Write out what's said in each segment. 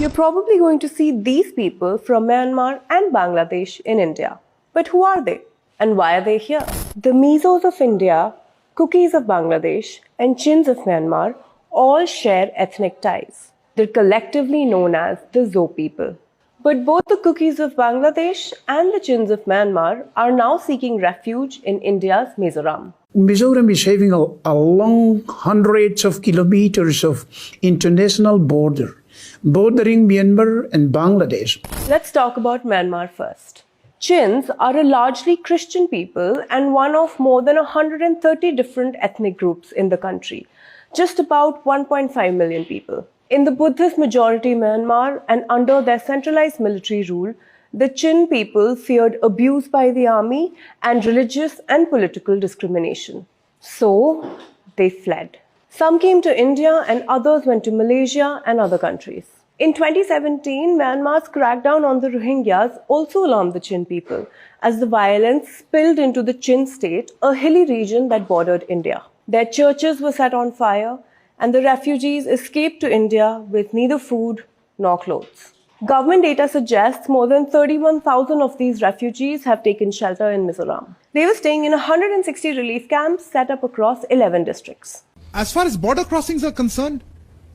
You're probably going to see these people from Myanmar and Bangladesh in India. But who are they? And why are they here? The Mizos of India, Kukis of Bangladesh, and Chins of Myanmar all share ethnic ties. They're collectively known as the Zo people. But both the Kukis of Bangladesh and the Chins of Myanmar are now seeking refuge in India's Mizoram. Mizoram is having a long hundreds of kilometers of international border, bordering Myanmar and Bangladesh. Let's talk about Myanmar first. Chins are a largely Christian people and one of more than 130 different ethnic groups in the country, just about 1.5 million people. In the Buddhist majority Myanmar and under their centralized military rule, the Chin people feared abuse by the army and religious and political discrimination. So, they fled. Some came to India and others went to Malaysia and other countries. In 2017, Myanmar's crackdown on the Rohingyas also alarmed the Chin people as the violence spilled into the Chin state, a hilly region that bordered India. Their churches were set on fire and the refugees escaped to India with neither food nor clothes. Government data suggests more than 31,000 of these refugees have taken shelter in Mizoram. They were staying in 160 relief camps set up across 11 districts. As far as border crossings are concerned,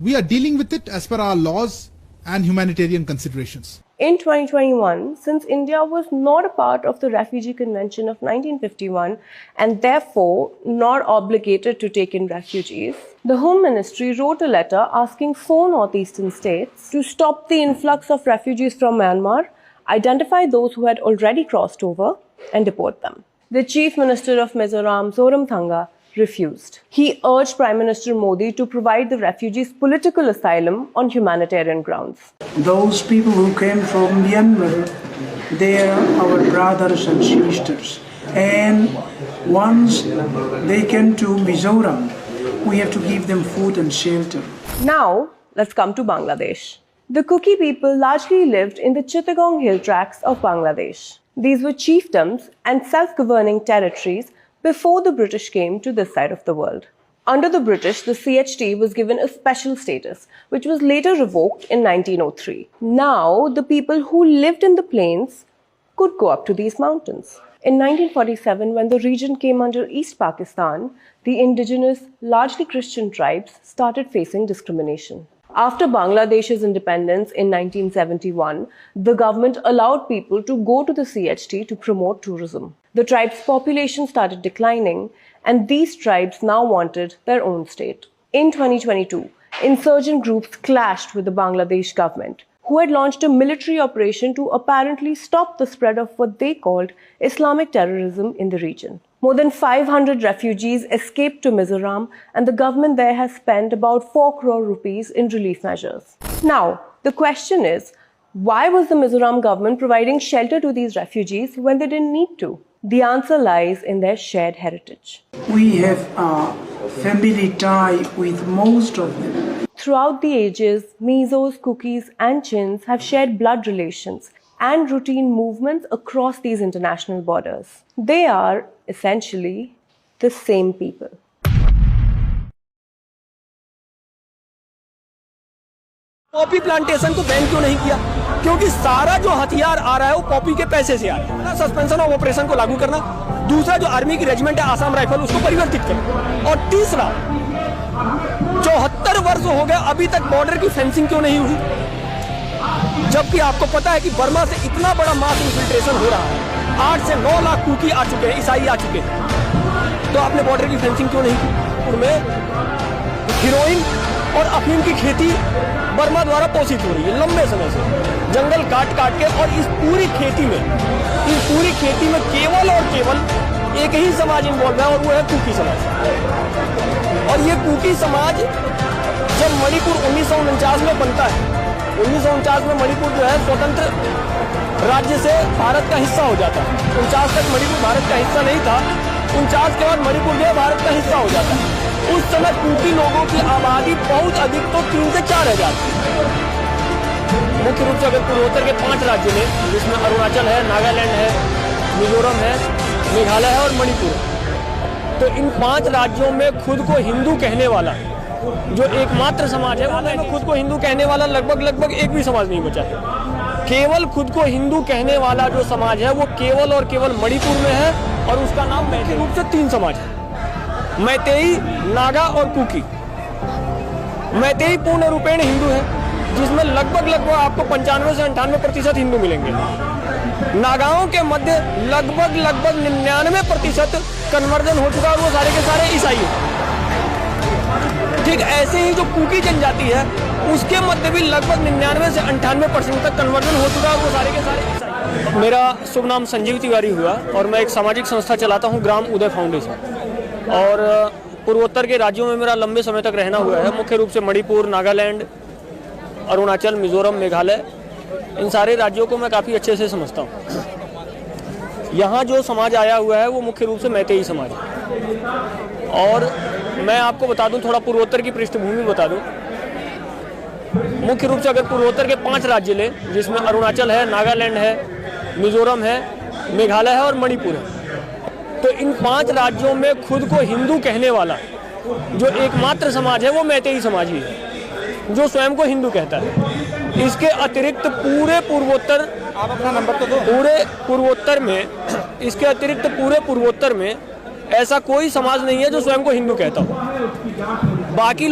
we are dealing with it as per our laws and humanitarian considerations. In 2021, since India was not a part of the Refugee Convention of 1951 and therefore not obligated to take in refugees, the Home Ministry wrote a letter asking 4 northeastern states to stop the influx of refugees from Myanmar, identify those who had already crossed over, and deport them. The Chief Minister of Mizoram, Zoramthanga, refused. He urged Prime Minister Modi to provide the refugees political asylum on humanitarian grounds. Those people who came from Myanmar, they are our brothers and sisters. And once they came to Mizoram, we have to give them food and shelter. Now, let's come to Bangladesh. The Kuki people largely lived in the Chittagong hill tracts of Bangladesh. These were chiefdoms and self-governing territories before the British came to this side of the world. Under the British, the CHT was given a special status, which was later revoked in 1903. Now, the people who lived in the plains could go up to these mountains. In 1947, when the region came under East Pakistan, the indigenous, largely Christian tribes started facing discrimination. After Bangladesh's independence in 1971, the government allowed people to go to the CHT to promote tourism. The tribe's population started declining, and these tribes now wanted their own state. In 2022, insurgent groups clashed with the Bangladesh government, who had launched a military operation to apparently stop the spread of what they called Islamic terrorism in the region. More than 500 refugees escaped to Mizoram, and the government there has spent about 4 crore rupees in relief measures. Now, the question is, why was the Mizoram government providing shelter to these refugees when they didn't need to? The answer lies in their shared heritage. We have a family tie with most of them. Throughout the ages, Mizos, Kukis, and Chins have shared blood relations and routine movements across these international borders. They are, essentially, the same people. Poppy plantation को ban क्यों नहीं किया? क्योंकि सारा जो हथियार आ रहा है वो पॉपी के पैसे से आ रहा है। सस्पेंशन ऑफ ऑपरेशन को लागू करना, दूसरा जो आर्मी की रेजिमेंट है आसाम राइफल उसको परिवर्तित करना, और तीसरा 74 वर्ष हो गए अभी तक बॉर्डर की फेंसिंग क्यों नहीं हुई? जबकि आपको पता है कि बर्मा से इतना बड़ा मास इन्फिल्ट्रेशन हो रहा है, 8 से 9 लाख कुकी आ चुके हैं, ईसाई आ चुके हैं, तो आपने बॉर्डर की फेंसिंग क्यों नहीं की? उनमें हीरोइन और अफीम की खेती बर्मा द्वारा पोषित हो रही है लंबे समय से, जंगल काट काट के, और इस पूरी खेती में केवल और केवल एक ही समाज इन्वॉल्व है और वो है कुकी समाज। और ये कुकी समाज जब मणिपुर 1949 में बनता है, 1949 में मणिपुर जो है स्वतंत्र राज्य से भारत का हिस्सा हो जाता है। 49 तक मणिपुर भारत का हिस्सा नहीं था, 49 के बाद मणिपुर जो है भारत का हिस्सा हो जाता है। उस समय कुकी लोगों की आबादी बहुत अधिक, तो 3 से 4 हजार थी। मुख्य रूप से अगर पूर्वोत्तर के 5 राज्य में, जिसमें अरुणाचल है, नागालैंड है, मिजोरम है, मेघालय है और मणिपुर है, तो इन 5 राज्यों में खुद को हिंदू कहने वाला जो एकमात्र समाज है वो खुद को हिंदू कहने वाला लगभग एक भी समाज नहीं बचा है। केवल खुद को हिंदू कहने वाला जो समाज है वो केवल और केवल मणिपुर में है, और उसका नाम मुख्य रूप से 3 समाज है, मैतेई, नागा और कुकी। मैतेई पूर्ण रूपेण हिंदू है, जिसमें लगभग आपको 95 से 98% हिंदू मिलेंगे। नागाओं के मध्य लगभग 99% कन्वर्जन हो चुका है और वो सारे के सारे ईसाई हैं। ठीक ऐसे ही जो कुकी जनजाति है उसके मध्य भी लगभग 99 से 98% तक कन्वर्जन हो चुका है, वो सारे के सारे ईसाई। मेरा शुभ नाम संजीव तिवारी हुआ और मैं एक सामाजिक संस्था चलाता हूँ, ग्राम उदय फाउंडेशन। और पूर्वोत्तर के राज्यों में मेरा लंबे समय तक रहना हुआ है, मुख्य रूप से मणिपुर, नागालैंड, अरुणाचल, मिजोरम, मेघालय, इन सारे राज्यों को मैं काफ़ी अच्छे से समझता हूँ। यहाँ जो समाज आया हुआ है वो मुख्य रूप से मैतेई समाज है। और मैं आपको बता दूं, थोड़ा पूर्वोत्तर की पृष्ठभूमि बता दूं। मुख्य रूप से अगर पूर्वोत्तर के 5 राज्य लें, जिसमें अरुणाचल है, नागालैंड है, मिजोरम है, मेघालय है और मणिपुर है, तो इन 5 राज्यों में खुद को हिंदू कहने वाला जो एकमात्र समाज है वो मैतेई समाज ही है, जो स्वयं को हिंदू कहता है। इसके अतिरिक्त पूरे पूर्वोत्तर, आप अपना नंबर तो दो, पूरे पूर्वोत्तर में, इसके अतिरिक्त पूरे पूर्वोत्तर में ऐसा कोई समाज नहीं है जो स्वयं को हिंदू कहता हो। बाकी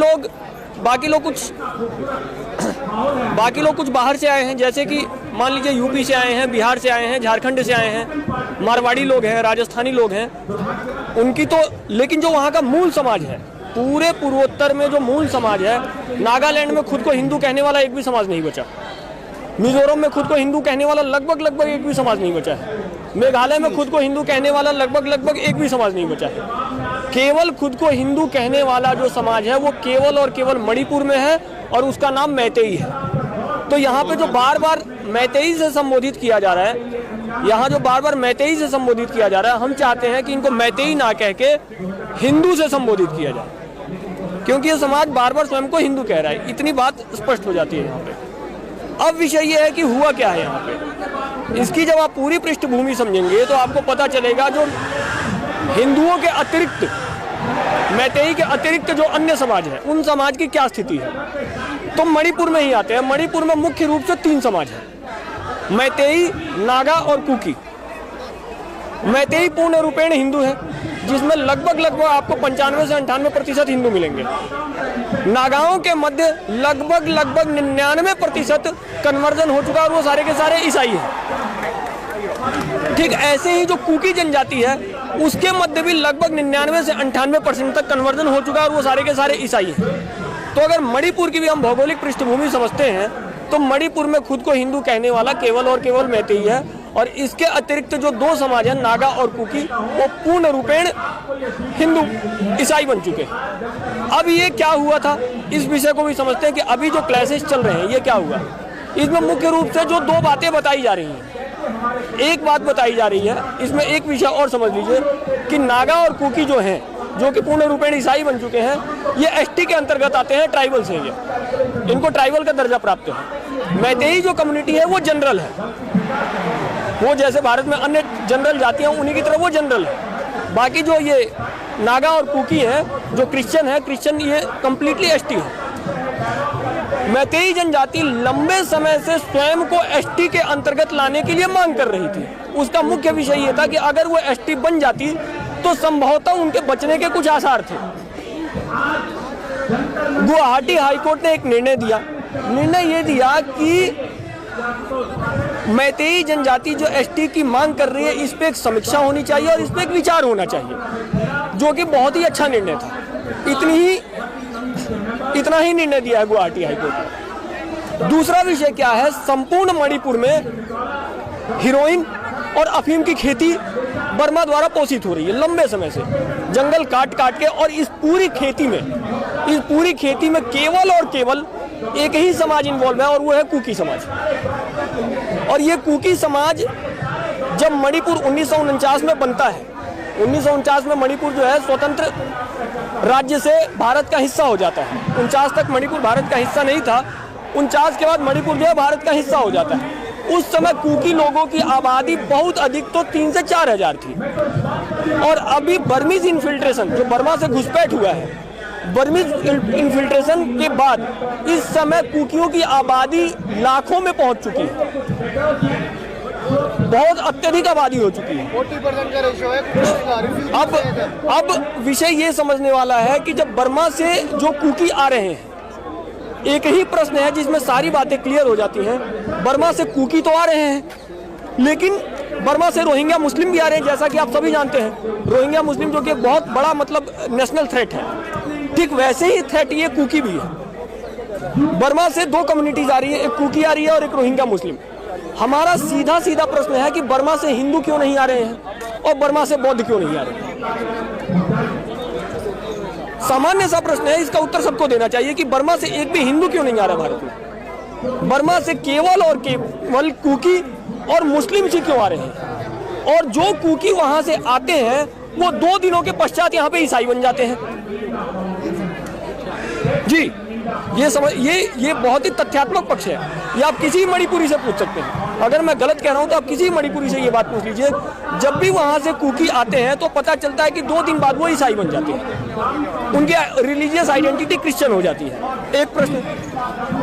लोग कुछ बाहर से आए हैं, जैसे कि मान लीजिए यूपी से आए हैं, बिहार से आए हैं, झारखंड से आए हैं, मारवाड़ी लोग हैं, राजस्थानी लोग हैं, उनकी तो, लेकिन जो वहाँ का मूल समाज है, पूरे पूर्वोत्तर में जो मूल समाज है, नागालैंड में खुद को हिंदू कहने वाला एक भी समाज नहीं बचा, मिजोरम में खुद को हिंदू कहने वाला लगभग एक भी समाज नहीं बचा है, मेघालय में खुद को हिंदू कहने वाला लगभग एक भी समाज नहीं बचा है। केवल खुद को हिंदू कहने वाला जो समाज है वो केवल और केवल मणिपुर में है, और उसका नाम मैतेई है। तो यहाँ पे जो बार बार मैतेई से संबोधित किया जा रहा है, यहाँ जो बार बार मैतेई से संबोधित किया जा रहा है, हम चाहते हैं कि इनको मैतेई ना कह के हिंदू से संबोधित किया जाए, क्योंकि ये समाज बार बार स्वयं को हिंदू कह रहा है। इतनी बात स्पष्ट हो जाती है यहाँ पे। अब विषय ये है कि हुआ क्या है यहाँ पे। इसकी जब आप पूरी पृष्ठभूमि समझेंगे तो आपको पता चलेगा जो हिंदुओं के अतिरिक्त, मैतेई के अतिरिक्त जो अन्य समाज है, उन समाज की क्या स्थिति है। तो मणिपुर में ही आते हैं। मणिपुर में मुख्य रूप से 3 समाज है, मैतेई, नागा और कुकी। मैतेई पूर्ण रूपेण हिंदू है, जिसमें लगभग आपको 95 से 98% हिंदू मिलेंगे। नागाओं के मध्य लगभग 99% कन्वर्जन हो चुका है और वो सारे के सारे ईसाई हैं। ठीक ऐसे ही जो कुकी जनजाति है उसके मध्य भी लगभग 99 से 98% तक कन्वर्जन हो चुका है और वो सारे के सारे ईसाई हैं। तो अगर मणिपुर की भी हम भौगोलिक पृष्ठभूमि समझते हैं तो मणिपुर में खुद को हिंदू कहने वाला केवल और केवल मैतेई है, और इसके अतिरिक्त जो 2 समाज हैं, नागा और कुकी, वो पूर्ण रूपेण हिंदू ईसाई बन चुके हैं। अब ये क्या हुआ था, इस विषय को भी समझते हैं कि अभी जो क्लैशेस चल रहे हैं ये क्या हुआ। इसमें मुख्य रूप से जो 2 बातें बताई जा रही हैं, एक बात बताई जा रही है, इसमें एक विषय और समझ लीजिए कि नागा और कुकी जो हैं, जो कि पूर्ण रूपेण ईसाई बन चुके हैं, ये एसटी के अंतर्गत आते हैं, ट्राइबल से, ये इनको ट्राइबल का दर्जा प्राप्त है। मैतेई जो कम्युनिटी है वो जनरल है, वो जैसे भारत में अन्य जनरल जातियां उन्हीं की तरह वो जनरल है। बाकी जो ये नागा और कुकी है, जो क्रिश्चियन है, क्रिश्चियन ये कंप्लीटली एसटी है। मैतेई जनजाति लंबे समय से स्वयं को एसटी के अंतर्गत लाने के लिए मांग कर रही थी। उसका मुख्य विषय ये था कि अगर वो एसटी बन जाती तो संभवतः उनके बचने के कुछ आसार थे। गुवाहाटी हाईकोर्ट ने एक निर्णय ये दिया कि मैतेई जनजाति जो एसटी की मांग कर रही है, इस पे एक समीक्षा होनी चाहिए और इस पे एक विचार होना चाहिए, जो कि बहुत ही अच्छा निर्णय था। इतना ही निर्णय दिया है गुवाहाटी हाईकोर्ट ने। दूसरा विषय क्या है, संपूर्ण मणिपुर में हीरोइन और अफीम की खेती बर्मा द्वारा पोषित हो रही है लंबे समय से, जंगल काट के, और इस पूरी खेती में केवल और केवल एक ही समाज इन्वॉल्व है और वो है कुकी समाज। और ये कुकी समाज जब मणिपुर 1949 में बनता है, 1949 में मणिपुर जो है स्वतंत्र राज्य से भारत का हिस्सा हो जाता है। 49 तक मणिपुर भारत का हिस्सा नहीं था, 49 के बाद मणिपुर जो है भारत का हिस्सा हो जाता है। उस समय कुकी लोगों की आबादी बहुत अधिक, तो 3 से 4 हजार थी। और अभी बर्मीज इन्फिल्ट्रेशन जो बर्मा से घुसपैठ हुआ है, बर्मीज इन्फिल्ट्रेशन के बाद इस समय कुकियों की आबादी लाखों में पहुंच चुकी है, बहुत अत्यधिक आबादी हो चुकी है। 40% का रेशो है। अब विषय ये समझने वाला है कि जब बर्मा से जो कुकी आ रहे हैं, एक ही प्रश्न है जिसमें सारी बातें क्लियर हो जाती हैं। बर्मा से कुकी तो आ रहे हैं, लेकिन बर्मा से रोहिंग्या मुस्लिम भी आ रहे हैं, जैसा कि आप सभी जानते हैं। रोहिंग्या मुस्लिम जो कि एक बहुत बड़ा मतलब नेशनल थ्रेट है, ठीक वैसे ही थ्रेट ये कुकी भी है। बर्मा से दो कम्युनिटीज आ रही है, एक कुकी आ रही है और एक रोहिंग्या मुस्लिम। हमारा सीधा सीधा प्रश्न है कि बर्मा से हिंदू क्यों नहीं आ रहे हैं और बर्मा से बौद्ध क्यों नहीं आ रहे हैं। सामान्य सा प्रश्न है, इसका उत्तर सबको देना चाहिए कि बर्मा से एक भी हिंदू क्यों नहीं आ रहा भारत में। बर्मा से केवल और केवल कुकी और मुस्लिम ही क्यों आ रहे हैं, और जो कुकी वहां से आते हैं वो 2 दिनों के पश्चात यहाँ पे ईसाई बन जाते हैं। जी ये बहुत ही तथ्यात्मक पक्ष है। ये आप किसी मणिपुरी से पूछ सकते हैं। अगर मैं गलत कह रहा हूं तो आप किसी मणिपुरी से ये बात पूछ लीजिए। जब भी वहां से कुकी आते हैं तो पता चलता है कि 2 दिन बाद वो ईसाई बन जाते हैं, उनकी रिलीजियस आइडेंटिटी क्रिश्चियन हो जाती है। एक प्रश्न।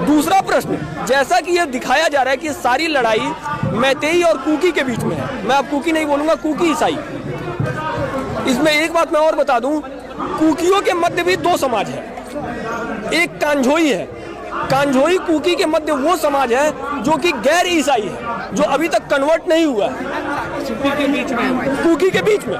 दूसरा प्रश्न, जैसा कि ये दिखाया जा रहा है कि ये सारी लड़ाई मैतेई और कुकी के बीच में है। मैं अब कुकी नहीं बोलूंगा, कुकी ईसाई। इसमें एक बात मैं और बता दूं, कुकियों के मध्य भी 2 समाज है। एक कांझोई है। कांझोई कुकी के मध्य वो समाज है जो कि गैर ईसाई है, जो अभी तक कन्वर्ट नहीं हुआ है। कुकी के बीच में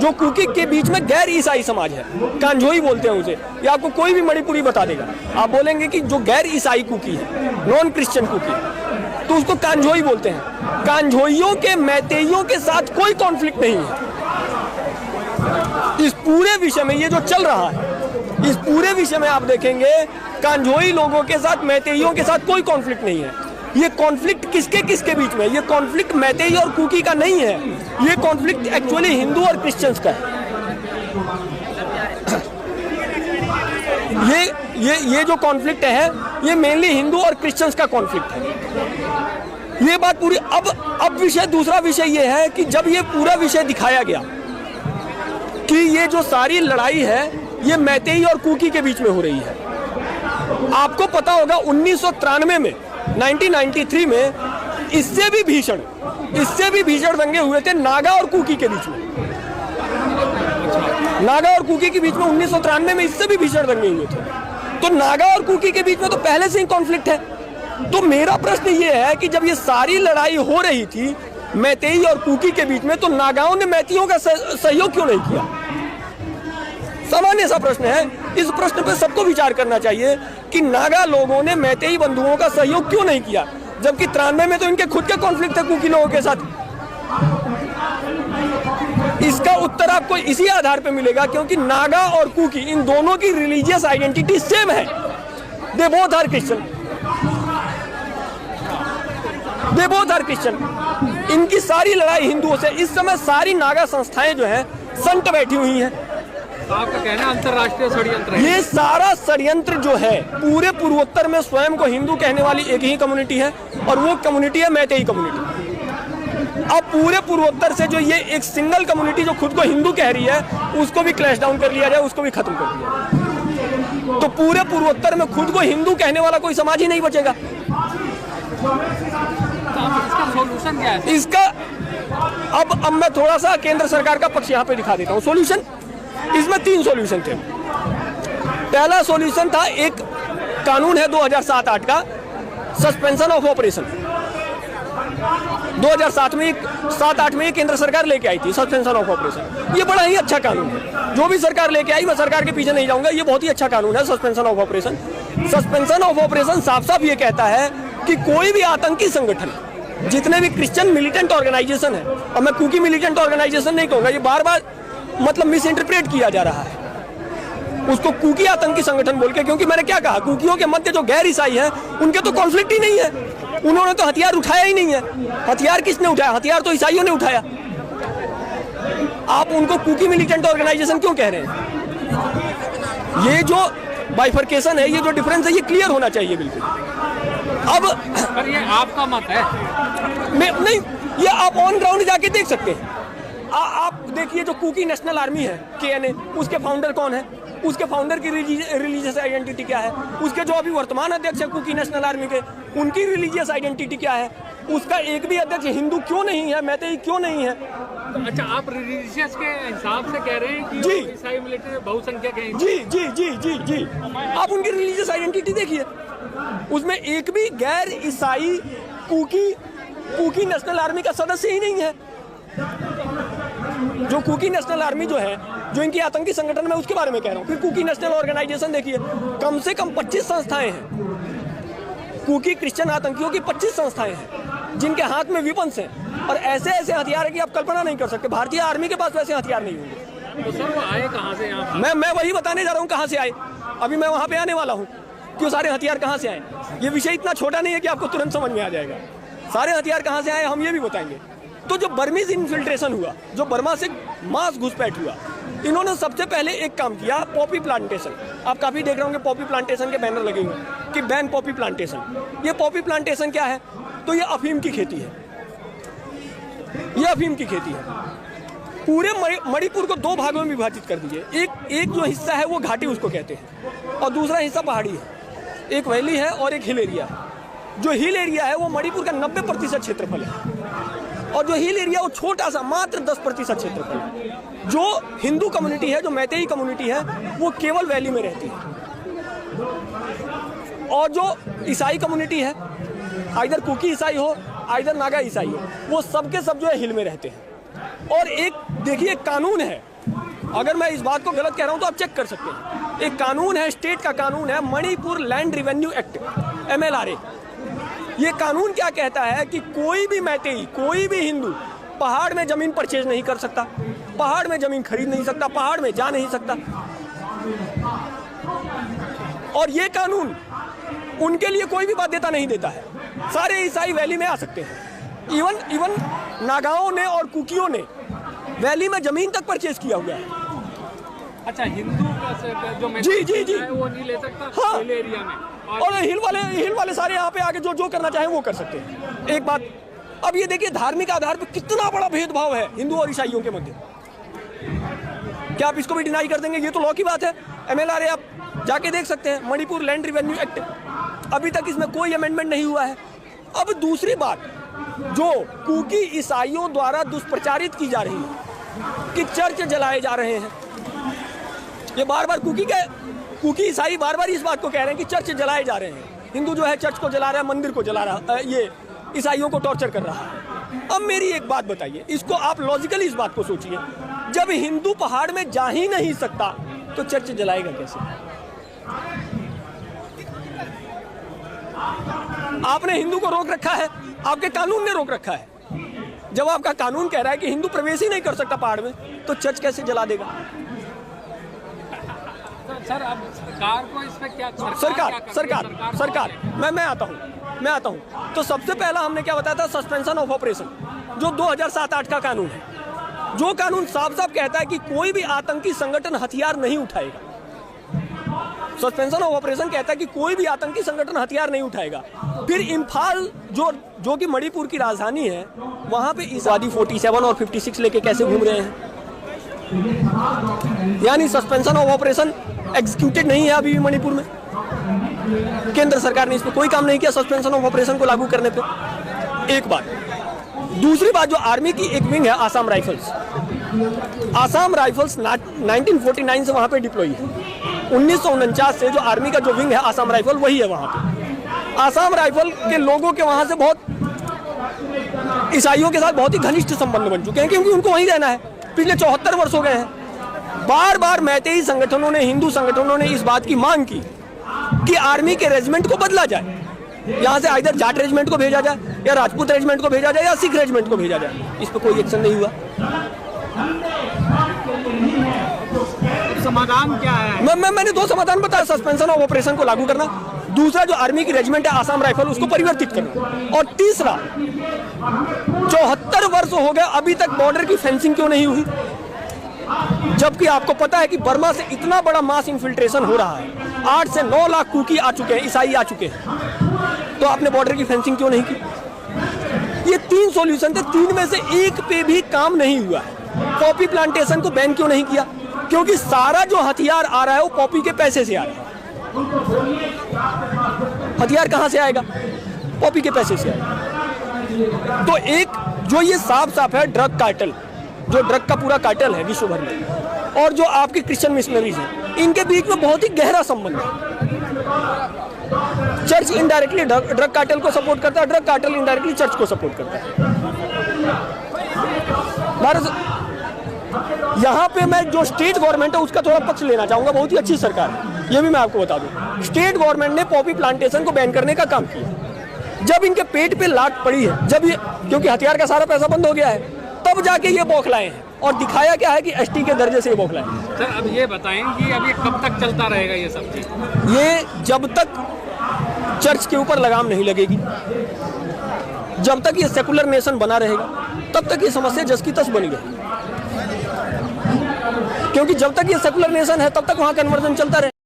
जो कुकी के बीच में गैर ईसाई समाज है, कांझोई बोलते हैं उसे। ये आपको कोई भी मणिपुरी बता देगा। आप बोलेंगे कि जो गैर ईसाई कुकी है, नॉन क्रिश्चियन कुकी, तो उसको कांझोई बोलते हैं। कांझोइयों के मैतेइयों के साथ कोई कॉन्फ्लिक्ट नहीं है। इस पूरे विषय में ये जो चल रहा है, इस पूरे विषय में आप देखेंगे कांझोई लोगों के साथ मैतेइयों के साथ कोई कॉन्फ्लिक्ट नहीं है। ये कॉन्फ्लिक्ट किसके बीच में? ये कॉन्फ्लिक्ट मैतेई और कुकी का नहीं है। ये कॉन्फ्लिक्ट एक्चुअली हिंदू और क्रिश्चियंस का है। ये जो कॉन्फ्लिक्ट है ये मेनली हिंदू और क्रिश्चियंस का कॉन्फ्लिक्ट है। ये बात पूरी। अब विषय, दूसरा विषय ये है कि जब ये पूरा विषय दिखाया गया कि ये जो सारी लड़ाई है ये मैतेई और कुकी के बीच में हो रही है। आपको पता होगा 1993 में, 1993 में इससे भी भीषण दंगे हुए थे नागा और कुकी के बीच में। नागा और कुकी के बीच में 1993 में इससे भी भीषण दंगे हुए थे। तो नागा और कुकी के बीच में तो पहले से ही कॉन्फ्लिक्ट है। तो मेरा प्रश्न ये है कि जब ये सारी लड़ाई हो रही थी मैतेई और कुकी के बीच में, तो नागाओं ने मैतेइयों का सहयोग क्यों नहीं किया? सामान्य सा प्रश्न है। इस प्रश्न पर सबको विचार करना चाहिए कि नागा लोगों ने मैतेई बंधुओं का सहयोग क्यों नहीं किया, जबकि 93 में तो इनके खुद के कॉन्फ्लिक्ट थे कुकी लोगों के साथ। इसका उत्तर आपको इसी आधार पर मिलेगा क्योंकि नागा और कुकी इन दोनों की रिलीजियस आइडेंटिटी सेम है। They both are Christian. इनकी सारी लड़ाई हिंदुओं से। इस समय सारी नागा संस्थाएं जो हैं संट बैठी हुई हैं। आपका कहना अंतरराष्ट्रीय षड्यंत्र है। ये सारा षड्यंत्र जो है पूरे पूर्वोत्तर में स्वयं को हिंदू कहने वाली एक ही कम्युनिटी है और वो कम्युनिटी है मैतेई कम्युनिटी। अब पूरे पूर्वोत्तर से जो ये एक सिंगल कम्युनिटी जो खुद को हिंदू कह रही है उसको भी क्लैश डाउन कर लिया जाए, उसको भी खत्म कर दिया, तो पूरे पूर्वोत्तर में खुद को हिंदू कहने वाला कोई समाज ही नहीं बचेगा। इसका सॉल्यूशन क्या है? इसका अब मैं थोड़ा सा केंद्र सरकार का पक्ष यहाँ पे दिखा देता हूँ। सॉल्यूशन, इसमें 3 सॉल्यूशन थे। पहला सॉल्यूशन था, एक कानून है 2007-8 का, सस्पेंशन ऑफ ऑपरेशन। 2007 में 7-8 में ये केंद्र सरकार लेके आई थी सस्पेंशन ऑफ ऑपरेशन। ये बड़ा ही अच्छा कानून है। जो भी सरकार लेके आई, मैं सरकार के पीछे नहीं जाऊंगा, ये बहुत ही अच्छा कानून है suspension of operation. Suspension of operation साफ साफ ये कहता है कि कोई भी आतंकी संगठन, जितने भी क्रिश्चियन मिलिटेंट ऑर्गेनाइजेशन है, और मैं कुकी मिलिटेंट ऑर्गेनाइजेशन नहीं कहूंगा, ये बार बार मतलब मिस इंटरप्रेट किया जा रहा है उसको कुकी आतंकी संगठन बोल के, क्योंकि मैंने क्या कहा, कुकियों के मध्य जो गैर ईसाई हैं उनके तो कॉन्फ्लिक्ट ही नहीं है। उन्होंने तो हथियार उठाया ही नहीं है। हथियार किसने उठाया? हथियार तो ईसाइयों ने उठाया। आप उनको कुकी मिलिटेंट ऑर्गेनाइजेशन क्यों कह रहे हैं? ये जो बाइफर्केशन है, ये जो डिफरेंस है, ये क्लियर होना चाहिए बिल्कुल। अब पर ये आपका मत है? नहीं, ये आप ऑन ग्राउंड जाके देख सकते हैं। आप देखिए, जो कुकी नेशनल आर्मी है KNA, उसके फाउंडर कौन है? उसके फाउंडर की रिलीजियस आइडेंटिटी क्या है, उसके जो अभी वर्तमान अध्यक्ष है कुकी नेशनल आर्मी के, उनकी रिलीजियस आइडेंटिटी क्या है, उसका एक भी अध्यक्ष हिंदू क्यों नहीं है, मैतेई क्यों नहीं है। अच्छा, आप रिलीजियस के हिसाब से कह रहे हैं कि जी। ईसाई मिलिट्री बहुसंख्यक हैं? जी जी जी जी जी, आप उनकी रिलीजियस आइडेंटिटी देखिए, उसमें एक भी गैर ईसाई कुकी नेशनल आर्मी का सदस्य ही नहीं है। जो कुकी नेशनल आर्मी जो है, जो इनकी आतंकी संगठन में, उसके बारे में कह रहा हूँ। फिर कुकी नेशनल ऑर्गेनाइजेशन देखिए, कम से कम 25 संस्थाएं हैं। कुकी क्रिश्चियन आतंकियों की 25 संस्थाएं हैं जिनके हाथ में वेपन्स हैं और ऐसे ऐसे हथियार है कि आप कल्पना नहीं कर सकते। भारतीय आर्मी के पास वैसे हथियार नहीं होंगे। तो सर वो आए कहाँ से यहाँ? मैं वही बताने जा रहा हूँ कहाँ से आए। अभी मैं वहाँ पे आने वाला हूँ कि वो सारे हथियार कहाँ से आए। ये विषय इतना छोटा नहीं है कि आपको तुरंत समझ में आ जाएगा। सारे हथियार कहाँ से आए हम ये भी बताएंगे। तो जो बर्मीज इन्फिल्ट्रेशन हुआ, जो बर्मा से मास घुसपैठ हुआ, इन्होंने सबसे पहले एक काम किया, पॉपी प्लांटेशन। आप काफी देख रहे होंगे पॉपी प्लांटेशन के बैनर लगे हुए कि बैन पॉपी प्लांटेशन। ये पॉपी प्लांटेशन क्या है? तो ये अफीम की खेती है। ये अफीम की खेती है। पूरे मणिपुर को 2 भागों में विभाजित कर दीजिए। एक जो हिस्सा है वो घाटी उसको कहते हैं और दूसरा हिस्सा पहाड़ी है। एक वैली है और एक हिल एरिया है। जो हिल एरिया है वो मणिपुर का 90% क्षेत्रफल है और जो हिल एरिया वो छोटा सा मात्र 10% क्षेत्रफल है। जो हिंदू कम्युनिटी है, जो मैतेई कम्युनिटी है, वो केवल वैली में रहती है और जो ईसाई कम्युनिटी है, आइदर कुकी ईसाई हो आइदर नागा ईसाई हो, वो सबके सब जो है हिल में रहते हैं। और एक देखिए कानून है, अगर मैं इस बात को गलत कह रहा हूं तो आप चेक कर सकते हैं। एक कानून है, स्टेट का कानून है, Manipur land revenue act, MLRA। ये कानून क्या कहता है कि कोई भी मैतेई, कोई भी हिंदू पहाड़ में जमीन परचेज नहीं कर सकता, पहाड़ में जमीन खरीद नहीं सकता, पहाड़ में जा नहीं सकता। और ये कानून उनके लिए कोई भी बाध्यता नहीं देता है। सारे ईसाई वैली में आ सकते हैं। इवन नागाओं ने और कुकियों ने वैली में जमीन तक परचेज किया हुआ है। अच्छा, हिंदू का जो जी है वो नहीं ले सकता? हाँ। हिल एरिया में और हिल वाले सारे यहाँ पे आके जो करना चाहें वो कर सकते हैं। एक बात, अब ये देखिए धार्मिक आधार पर कितना बड़ा भेदभाव है हिंदू और ईसाइयों के मध्य। क्या आप इसको भी डिनाई कर देंगे? ये तो लॉ की बात है। MLRA आप जाके देख सकते हैं, मणिपुर लैंड रेवेन्यू एक्ट। अभी तक इसमें कोई अमेंडमेंट नहीं हुआ है। अब दूसरी बात, जो कुकी ईसाइयों द्वारा दुष्प्रचारित की जा रही है कि चर्च जलाए जा रहे हैं, ये बार बार कुकी ईसाई बार बार इस बात को कह रहे हैं कि चर्च जलाए जा रहे हैं। हिंदू जो है चर्च को जला रहा है, मंदिर को जला रहा है, ये ईसाइयों को टॉर्चर कर रहा है। अब मेरी एक बात बताइए, इसको आप लॉजिकली इस बात को सोचिए, जब हिंदू पहाड़ में जा ही नहीं सकता तो चर्च जलाएगा कैसे? आपने हिंदू को रोक रखा है, आपके कानून ने रोक रखा है। जब आपका कानून कह रहा है कि हिंदू प्रवेश ही नहीं कर सकता पहाड़ में, तो चर्च कैसे जला देगा? सर अब सरकार को इस पे क्या? सरकार मैं आता हूँ। तो सबसे पहला हमने क्या बताया था? सस्पेंशन ऑफ ऑपरेशन, जो 2007-8 का कानून है, जो कानून साफ साफ कहता है कि कोई भी आतंकी संगठन हथियार नहीं उठाएगा। सस्पेंशन ऑफ ऑपरेशन कहता है कि कोई भी आतंकी संगठन हथियार नहीं उठाएगा। फिर इम्फाल जो कि मणिपुर की राजधानी है, वहां पे ईसाई 47 और 56 लेके कैसे घूम रहे हैं? यानी सस्पेंशन ऑफ ऑपरेशन एग्जीक्यूटेड नहीं है अभी भी मणिपुर में। केंद्र सरकार ने इस पर कोई काम नहीं किया सस्पेंशन ऑफ ऑपरेशन को लागू करने पे। एक बात। दूसरी बात, जो आर्मी की एक विंग है आसाम राइफल्स, 1949 से वहां पे डिप्लॉय है। 1949 से जो आर्मी का जो विंग है आसाम राइफल, वही है वहां पे। आसाम राइफल के लोगों के वहां से बहुत ईसाइयों के साथ बहुत ही घनिष्ठ संबंध बन चुके हैं, क्योंकि उनको वहीं रहना है। पिछले 74 वर्ष हो गए हैं। बार बार मैतेई संगठनों ने, हिंदू संगठनों ने इस बात की मांग की कि आर्मी के रेजिमेंट को बदला जाए, यहाँ से आइदर जाट रेजिमेंट को भेजा जाए या राजपूत रेजिमेंट को भेजा जाए या सिख रेजिमेंट को भेजा जाए। इस पर कोई एक्शन नहीं हुआ। समाधान क्या है? मैंने 2 समाधान बताया, सस्पेंशन ऑफ ऑपरेशन को लागू करना, दूसरा जो आर्मी की रेजिमेंट है आसाम राइफल उसको परिवर्तित करना, और तीसरा 74 वर्ष हो गए अभी तक बॉर्डर की फेंसिंग क्यों नहीं हुई? जबकि आपको पता है कि बर्मा से इतना बड़ा मास इन्फिल्ट्रेशन हो रहा है, 8 से 9 लाख कुकी आ चुके हैं, ईसाई आ चुके हैं, तो आपने बॉर्डर की फेंसिंग क्यों नहीं की? ये 3 सॉल्यूशन थे, 3 में से एक पे भी काम नहीं हुआ है। कॉफी प्लांटेशन को बैन क्यों नहीं किया? क्योंकि सारा जो हथियार आ रहा है वो पॉपी के पैसे से आ रहा है। हथियार कहां से आएगा? पॉपी के पैसे से आएगा। तो एक जो ये साफ साफ है ड्रग कार्टेल, जो ड्रग का पूरा कार्टेल है विश्व भर में, और जो आपके क्रिश्चियन मिशनरीज हैं, इनके बीच में बहुत ही गहरा संबंध है। चर्च इनडायरेक्टली ड्रग कार्टेल को सपोर्ट करता है, ड्रग कार्टेल इनडायरेक्टली चर्च को सपोर्ट करता है। भारत यहाँ पे मैं जो स्टेट गवर्नमेंट है उसका थोड़ा पक्ष लेना चाहूंगा। बहुत ही अच्छी सरकार है, ये भी मैं आपको बता दूं। स्टेट गवर्नमेंट ने पॉपी प्लांटेशन को बैन करने का काम किया। जब इनके पेट पे लात पड़ी है, जब ये, क्योंकि हथियार का सारा पैसा बंद हो गया है, तब जाके ये बौखलाए हैं और दिखाया क्या है कि एसटी के दर्जे से ये बौखलाए। सर अब ये बताएं कि अब ये कब तक चलता रहेगा ये सब चीज? ये जब तक चर्च के ऊपर लगाम नहीं लगेगी, जब तक ये सेकुलर नेशन बना रहेगा, तब तक ये समस्या जस की तस बनी रहेगी। क्योंकि जब तक ये सेकुलर नेशन है तब तक वहां कन्वर्जन चलता रहे।